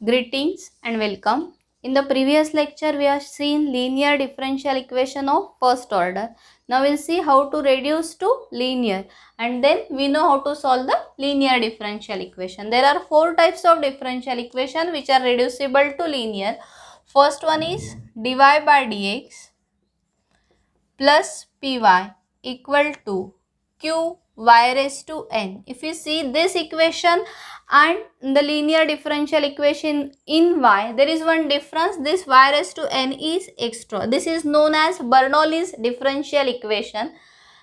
Greetings and welcome. In the previous lecture, we have seen linear differential equation of first order. Now we'll see how to reduce to linear, and then we know how to solve the linear differential equation. There are four types of differential equation which are reducible to linear. First one is dy by dx plus py equal to q y raised to n. If you see this equation and the linear differential equation in y, there is one difference. This y raised to n is extra. This is known as Bernoulli's differential equation.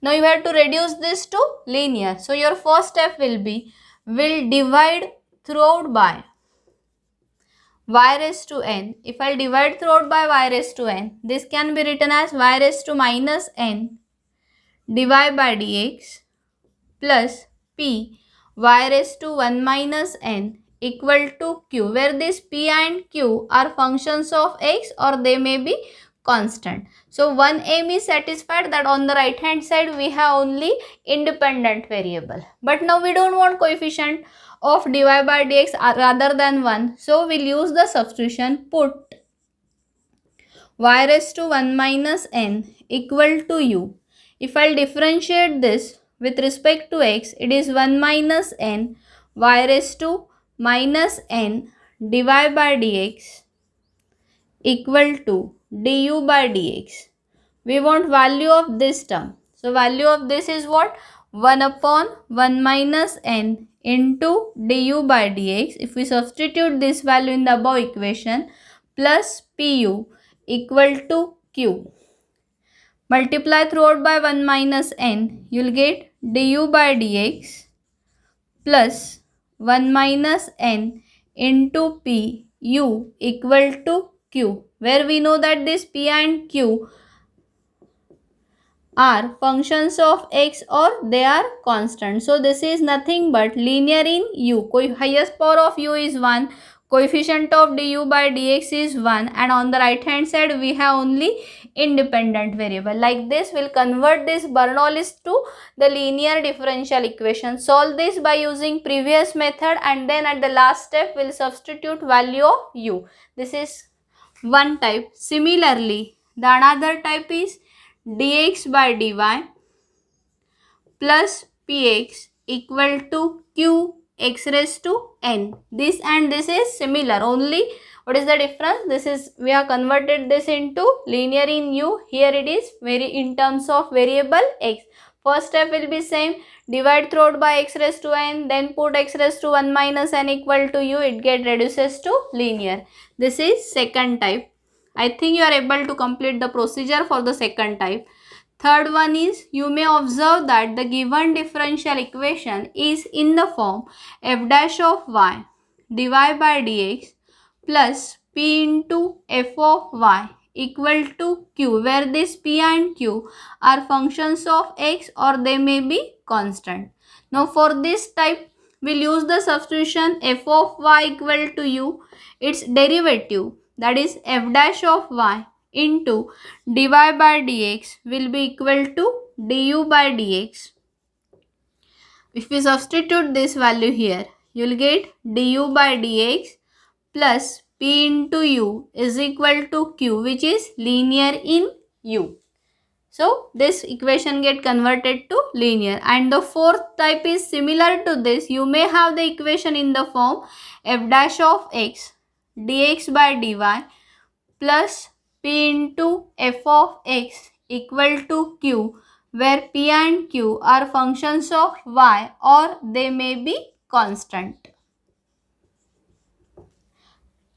Now you have to reduce this to linear. So your first step will be, will divide throughout by y raised to n. If I divide throughout by y raised to n, this can be written as y raised to minus n dy by dx plus p y raised to 1 minus n equal to q, where this p and q are functions of x or they may be constant. So one aim is satisfied, that on the right hand side we have only independent variable. But now we don't want coefficient of dy by dx rather than 1. So we'll use the substitution, put y raised to 1 minus n equal to u. If I'll differentiate this with respect to x, it is 1 minus n y raised to minus n dy by dx equal to du by dx. We want value of this term. So value of this is what? 1 upon 1 minus n into du by dx. If we substitute this value in the above equation, plus pu equal to q. Multiply throughout by 1 minus n, you will get du by dx plus 1 minus n into p u equal to q, where we know that this p and q are functions of x or they are constant. So this is nothing but linear in u. Highest power of u is 1. Coefficient of du by dx is 1, and on the right hand side we have only independent variable. Like this, we'll convert this Bernoulli's to the linear differential equation. Solve this by using previous method, and then at the last step we'll substitute value of u. This is one type. Similarly, the another type is dx by dy plus px equal to q x raised to n. This and this is similar, only what is the difference? This is, we have converted this into linear in u. Here it is in terms of variable x. First step will be same, divide throughout by x raised to n, then put x raised to 1 minus n equal to u, it get reduces to linear. This is second type. I think you are able to complete the procedure for the second type. Third one is, you may observe that the given differential equation is in the form f dash of y dy by dx plus p into f of y equal to q, where this p and q are functions of x or they may be constant. Now for this type, we'll use the substitution f of y equal to u, its derivative, that is f dash of y into dy by dx will be equal to du by dx. If we substitute this value here, you will get du by dx plus p into u is equal to q, which is linear in u. So this equation get converted to linear. And the fourth type is similar to this. You may have the equation in the form f dash of x dx by dy plus p into f of x equal to q, where p and q are functions of y or they may be constant.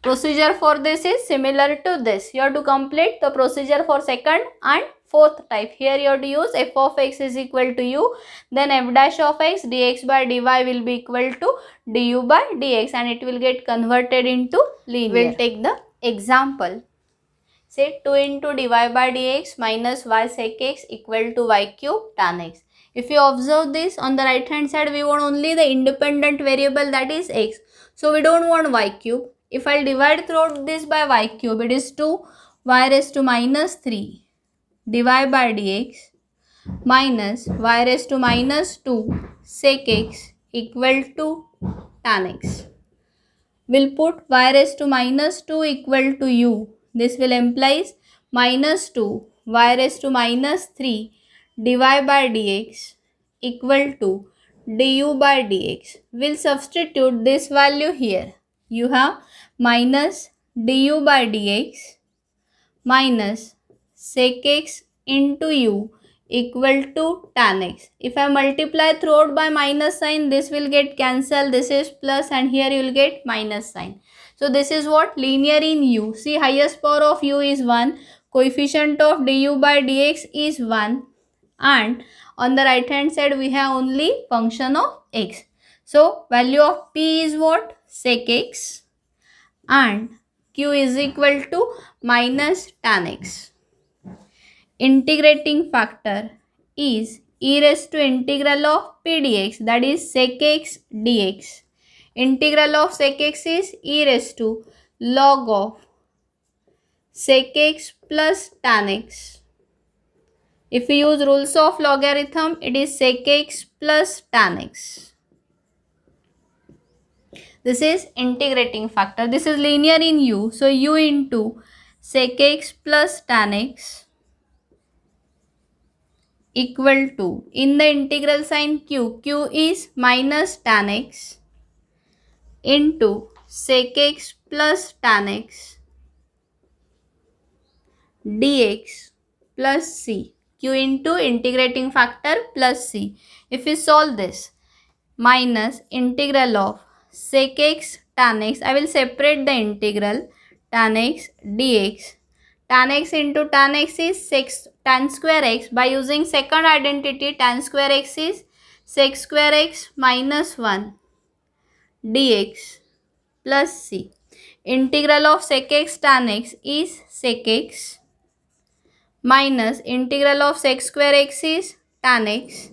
Procedure for this is similar to this. You have to complete the procedure for second and fourth type. Here you have to use f of x is equal to u, then f dash of x dx by dy will be equal to du by dx, and it will get converted into linear. We'll take the example. Say 2 into dy by dx minus y sec x equal to y cube tan x. If you observe this, on the right hand side we want only the independent variable, that is x. So we don't want y cube. If I divide throughout this by y cube, it is 2 y raised to minus 3 dy by dx minus y raised to minus 2 sec x equal to tan x. We'll put y raised to minus 2 equal to u. This will implies minus 2 y raised to minus 3 dy by dx equal to du by dx. We'll substitute this value here. You have minus du by dx minus sec x into u equal to tan x. If I multiply throughout by minus sign, this will get cancelled. This is plus and here you will get minus sign. So this is what linear in u. See, highest power of u is 1. Coefficient of du by dx is 1. And on the right hand side we have only function of x. So value of p is what? Sec x. And q is equal to minus tan x. Integrating factor is e raised to integral of p dx, that is sec x dx. Integral of sec x is e raised to log of sec x plus tan x. If we use rules of logarithm, it is sec x plus tan x. This is integrating factor. This is linear in u. So u into sec x plus tan x equal to, in the integral sign q is minus tan x into sec x plus tan x dx plus c. Q into integrating factor plus c. If we solve this, minus integral of sec x tan x, I will separate the integral, tan x dx. Tan x into tan x is tan square x. By using second identity, tan square x is sec square x minus 1 dx plus c. Integral of sec x tan x is sec x minus integral of sec square x is tan x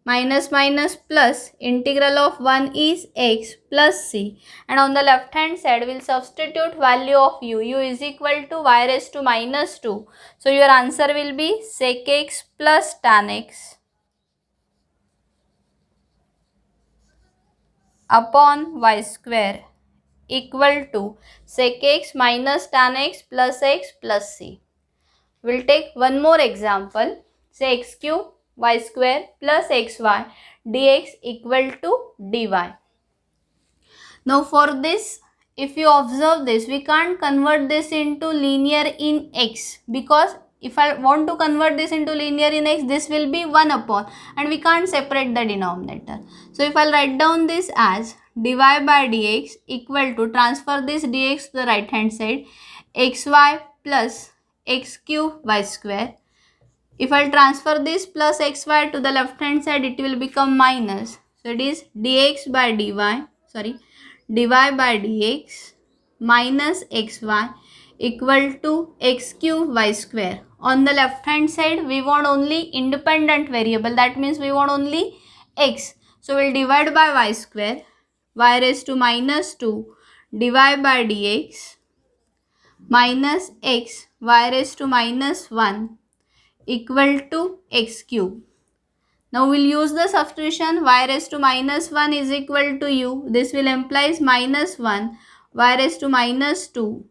minus minus plus integral of 1 is x plus c, and on the left hand side we will substitute value of u. U is equal to y raised to minus 2. So your answer will be sec x plus tan x upon y square equal to sec x minus tan x plus c. We'll take one more example. Say x cube y square plus xy dx equal to dy. Now for this, if you observe this, we can't convert this into linear in x, because if I want to convert this into linear in x, this will be 1 upon, and we can't separate the denominator. So if I write down this as dy by dx equal to, transfer this dx to the right hand side, xy plus x cube y square. If I transfer this plus xy to the left hand side, it will become minus. So it is dx by dy, dy by dx minus xy equal to x cube y square. On the left hand side, we want only independent variable. That means we want only x. So we will divide by y square, y raised to minus 2 dy by dx minus x y raised to minus 1 equal to x cube. Now we'll use the substitution, y raised to minus 1 is equal to u. This will implies minus 1 y raised to minus 2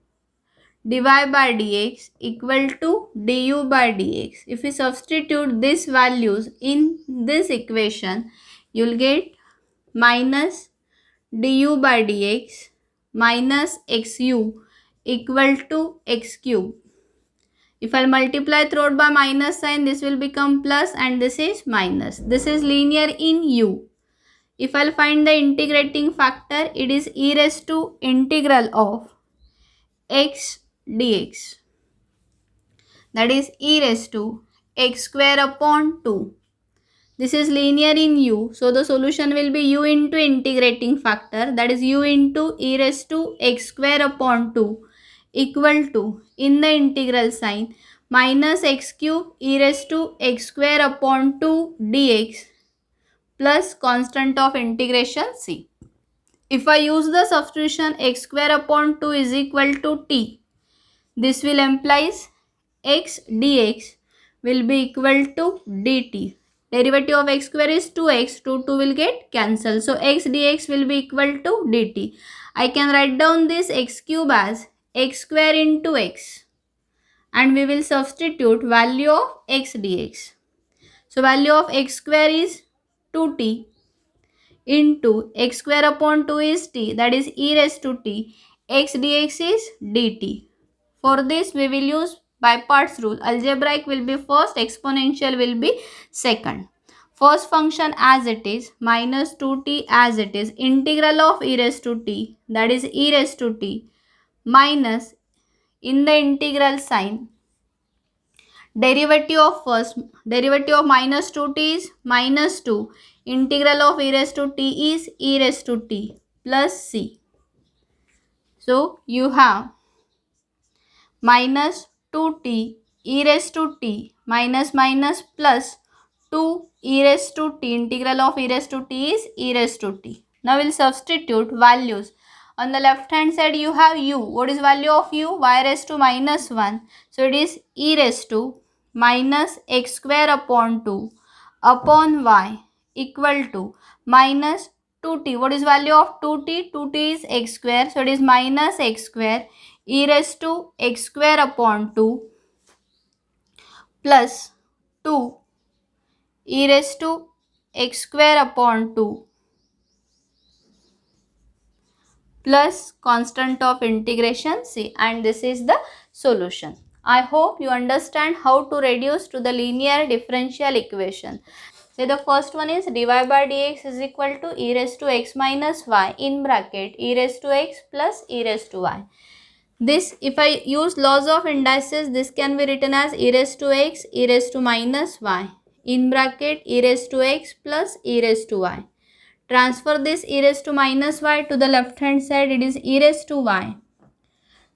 dy by dx equal to du by dx. If we substitute these values in this equation, you'll get minus du by dx minus xu equal to x cube. If I multiply throughout by minus sign, this will become plus and this is minus. This is linear in u. If I find the integrating factor, it is e raised to integral of x dx. That is e raised to x square upon 2. This is linear in u. So the solution will be u into integrating factor, that is u into e raised to x square upon 2 equal to, in the integral sign, minus x cube e raised to x square upon 2 dx plus constant of integration c. If I use the substitution x square upon 2 is equal to t, this will implies x dx will be equal to dt. Derivative of x square is 2x, 2 will get cancelled. So x dx will be equal to dt. I can write down this x cube as x square into x, and we will substitute value of x dx. So value of x square is 2t into x square upon 2 is t, that is e raised to t. X dx is dt. For this we will use by parts rule. Algebraic will be first, exponential will be second. First function as it is, minus 2t as it is, integral of e raised to t, that is e raised to t, minus, in the integral sign, derivative of first, derivative of minus 2t is minus 2, integral of e raised to t is e raised to t, plus c. So you have minus 2t e raised to t minus minus plus 2 e raised to t, integral of e raised to t is e raised to t. Now we'll substitute values. On the left hand side you have u. What is value of u? Y raised to minus 1. So it is e raised to minus x square upon 2 upon y equal to minus 2t. What is value of 2t? 2t is x square. So it is minus x square e raised to x square upon 2 plus 2 e raised to x square upon 2 plus constant of integration c, and this is the solution. I hope you understand how to reduce to the linear differential equation. So the first one is dy by dx is equal to e raised to x minus y in bracket e raised to x plus e raised to y. This, if I use laws of indices, this can be written as e raised to x e raised to minus y in bracket e raised to x plus e raised to y. Transfer this e raised to minus y to the left hand side, it is e raised to y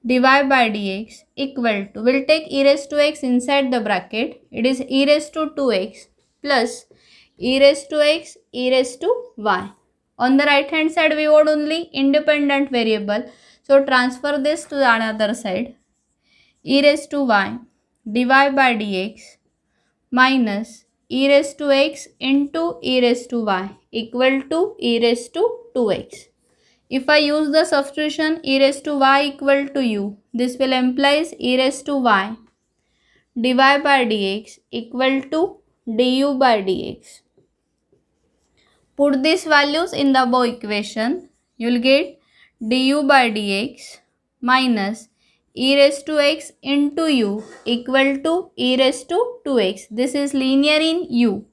dy by dx equal to, we'll take e raised to x inside the bracket, it is e raised to 2x plus e raised to x e raised to y. On the right hand side we want only independent variable, so transfer this to the another side, e raised to y dy by dx minus e raised to x into e raised to y equal to e raised to 2x. If I use the substitution e raised to y equal to u, this will implies e raised to y dy by dx equal to du by dx. Put these values in the above equation, you will get du by dx minus e raised to x into u equal to e raised to 2x. This is linear in u.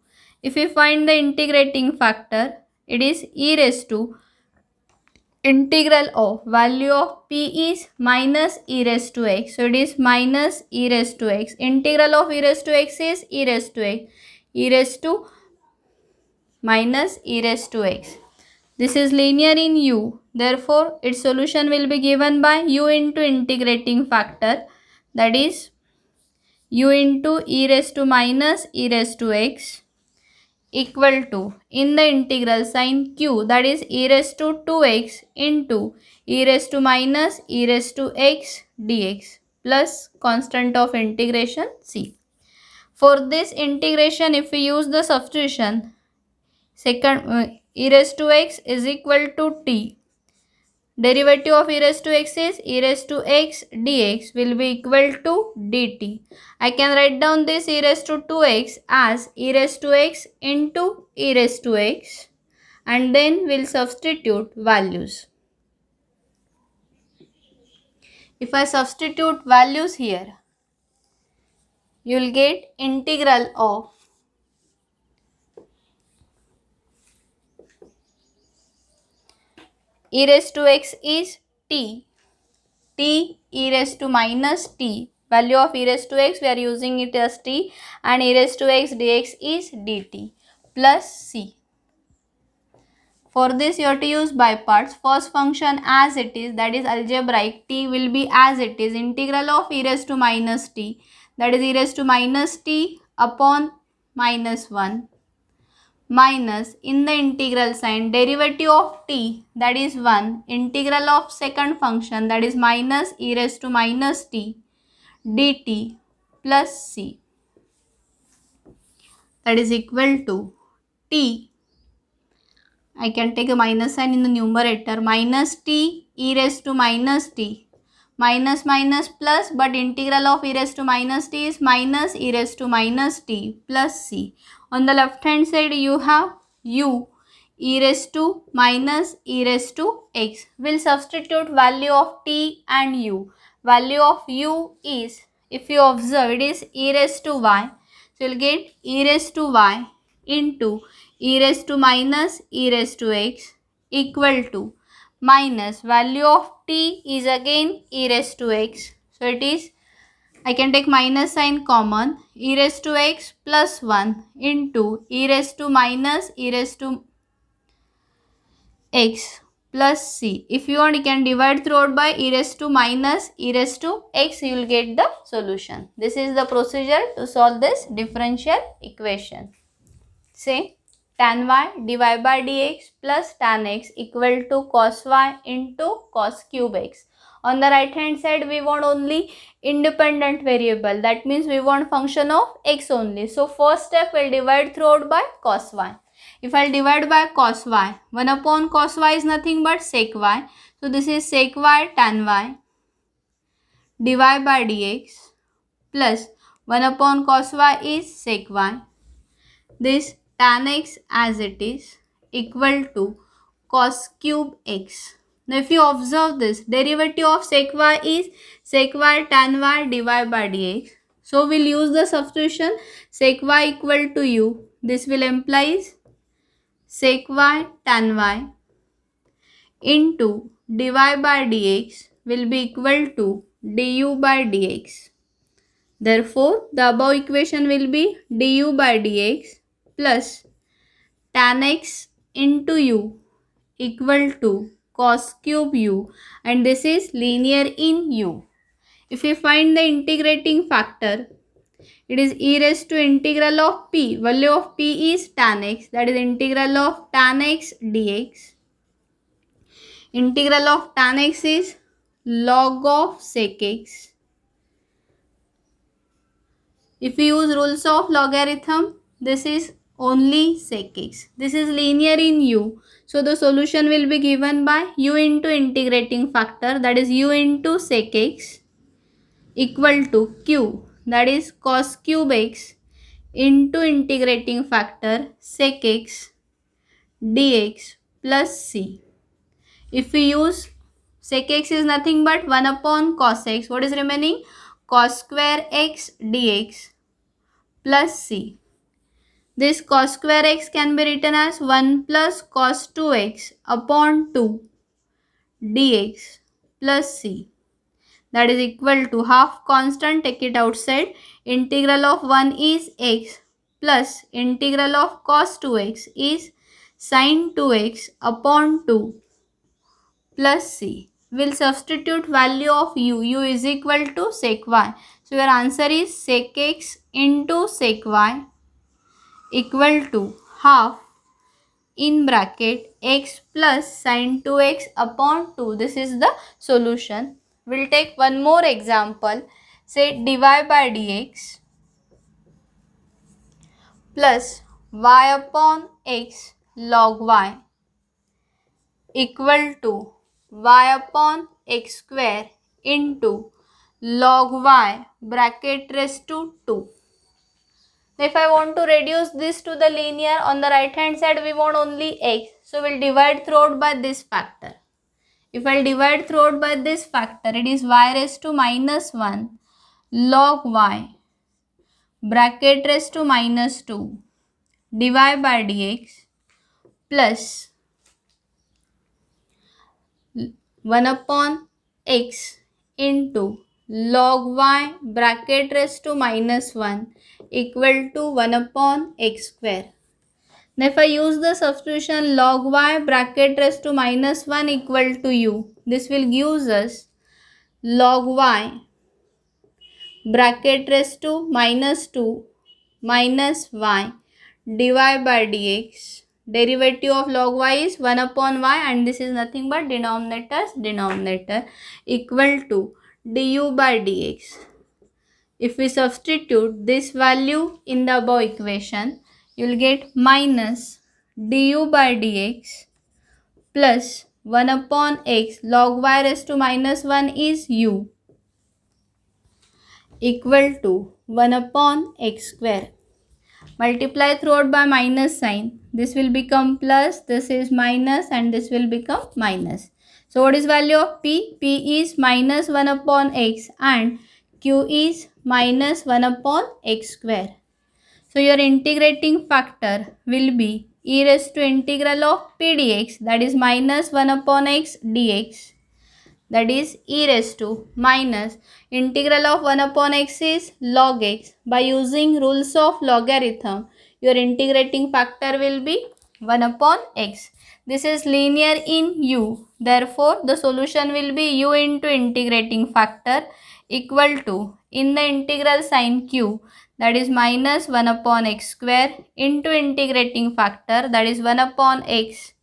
If we find the integrating factor, it is e raised to integral of value of p is minus e raised to x. So it is minus e raised to x. Integral of e raised to x is e raised to x. E raised to minus e raised to x. This is linear in u. Therefore, its solution will be given by u into integrating factor, that is u into e raised to minus e raised to x equal to, in the integral sign q, that is e raised to 2x into e raised to minus e raised to x dx plus constant of integration c. For this integration, if we use the substitution, second e raised to x is equal to t. Derivative of e raised to x is e raised to x dx will be equal to dt. I can write down this e raised to 2x as e raised to x into e raised to x, and then we'll substitute values. If I substitute values here, you will get integral of e raised to x is t e raised to minus t, value of e raised to x we are using it as t, and e raised to x dx is dt plus c. For this you have to use by parts. First function as it is, that is algebraic, t will be as it is, integral of e raised to minus t, that is e raised to minus t upon minus 1 minus, in the integral sign, derivative of t, that is 1, integral of second function, that is minus e raised to minus t dt plus c, that is equal to t, I can take a minus sign in the numerator, minus t e raised to minus t, minus minus plus, but integral of e raised to minus t is minus e raised to minus t plus c. On the left hand side you have u e raised to minus e raised to x. We'll substitute value of t and u. Value of u is, if you observe, it is e raised to y. So you'll get e raised to y into e raised to minus e raised to x equal to minus value of t is again e raised to x. So it is, I can take minus sign common, e raised to x plus 1 into e raised to minus e raised to x plus c. If you want, you can divide throughout by e raised to minus e raised to x, you will get the solution. This is the procedure to solve this differential equation. Say tan y dy by dx plus tan x equal to cos y into cos cube x. On the right hand side we want only independent variable, that means we want function of x only. So first step we'll divide throughout by cos y. If I'll divide by cos y, 1 upon cos y is nothing but sec y. So this is sec y tan y dy by dx plus 1 upon cos y is sec y. This tan x as it is equal to cos cube x. Now if you observe this, derivative of sec y is sec y tan y dy by dx. So we'll use the substitution sec y equal to u. This will implies sec y tan y into dy by dx will be equal to du by dx. Therefore, the above equation will be du by dx plus tan x into u equal to cos cube u, and this is linear in u. If we find the integrating factor, it is e raised to integral of p. Value of p is tan x, that is integral of tan x dx. Integral of tan x is log of sec x. If we use rules of logarithm, this is only sec x. This is linear in u. So the solution will be given by u into integrating factor, that is u into sec x equal to q, that is cos cube x into integrating factor sec x dx plus c. If we use sec x is nothing but 1 upon cos x, what is remaining? Cos square x dx plus c. This cos square x can be written as 1 plus cos 2x upon 2 dx plus c. That is equal to half constant, take it outside. Integral of 1 is x plus integral of cos 2x is sin 2x upon 2 plus c. We'll substitute value of u. U is equal to sec y. So your answer is sec x into sec y equal to half in bracket x plus sin 2x upon 2. This is the solution. We'll take one more example. Say dy by dx plus y upon x log y equal to y upon x square into log y bracket raised to 2. If I want to reduce this to the linear, on the right hand side we want only x. So we'll divide throughout by this factor. If I divide throughout by this factor, it is y raised to minus 1 log y bracket raised to minus 2 dy by dx plus 1 upon x into log y bracket raised to minus 1 equal to 1 upon x square. Now if I use the substitution log y bracket raised to minus 1 equal to u, this will give us log y bracket raised to minus 2 minus y dy by dx. Derivative of log y is 1 upon y, and this is nothing but denominator's denominator equal to du by dx. If we substitute this value in the above equation, you will get minus du by dx plus 1 upon x log y raised to minus 1 is u equal to 1 upon x square. Multiply throughout by minus sign. This will become plus, this is minus, and this will become minus. So what is value of p? P is minus 1 upon x and q is minus 1 upon x square. So your integrating factor will be e raised to integral of p dx, that is minus 1 upon x dx, that is e raised to minus integral of 1 upon x is log x. By using rules of logarithm, your integrating factor will be 1 upon x. This is linear in u. Therefore, the solution will be u into integrating factor equal to, in the integral sign q, that is minus 1 upon x square into integrating factor, that is 1 upon x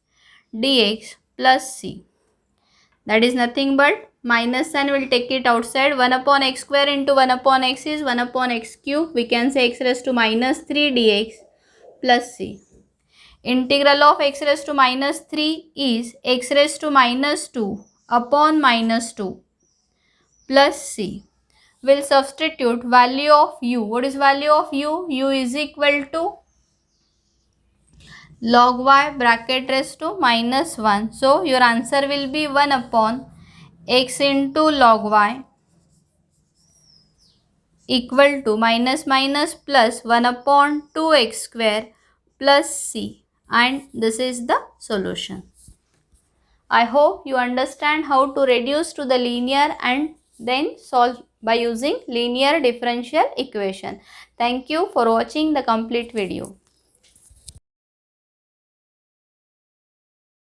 dx plus c. That is nothing but minus sign, will take it outside. 1 upon x square into 1 upon x is 1 upon x cube. We can say x raised to minus 3 dx plus c. Integral of x raised to minus 3 is x raised to minus 2 upon minus 2 plus c. Will substitute value of u. What is value of u? U is equal to log y bracket raised to minus 1. So your answer will be 1 upon x into log y equal to minus minus plus 1 upon 2x square plus c, and this is the solution. I hope you understand how to reduce to the linear and then solve by using linear differential equation. Thank you for watching the complete video.